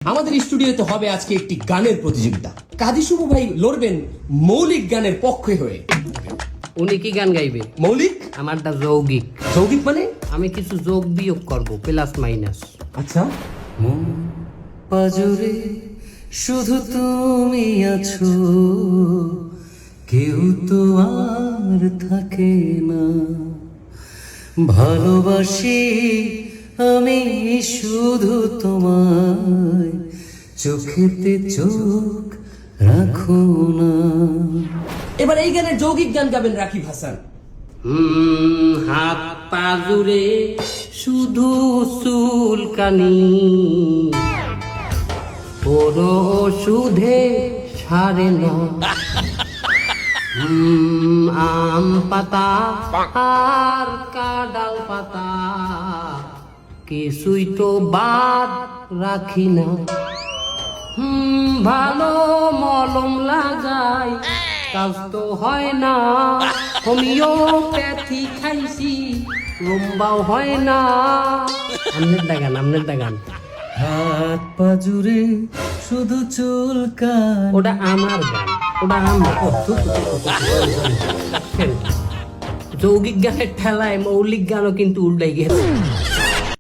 আমাদের স্টুডিওতে হবে আজকে একটি গানের প্রতিযোগিতা। কাজী শুভ ভাই লড়বেন মৌলিক গানের পক্ষে হয়ে। উনি কি গান গাইবে? মৌলিক? আমারটা যৌগিক। যৌগিক মানে? আমি কিছু যোগ বিয়োগ করব, প্লাস মাইনাস। আচ্ছা। মন পাজরে শুধু তুমি আছো, কেউ তো আর থাকে না। ভালোবাসি আমি শুধু তোমায়, চোখেতে চোখ রাখো না। এবার এই গানের যৌগিক গান গাবেন রাকিব হাসান। হাত পা জুড়ে শুধু চুলকানি, কোনো ওষুধে সারে না। আম পাতা আর কাঁঠাল পাতা কিছুই তো বাদ রাখি না। ভালো মলম লাগাই কাজ তো হয় না, হোমিওপ্যাথি খাইছি লম্বাও হয় না। আমনের দাগান হাত পা জুড়ে শুধু চুলকানি। ওটা আমার গান, ওটা আমার। যৌগিক গানের ঠেলায় মৌলিক গানও কিন্তু উল্টাই গেছে।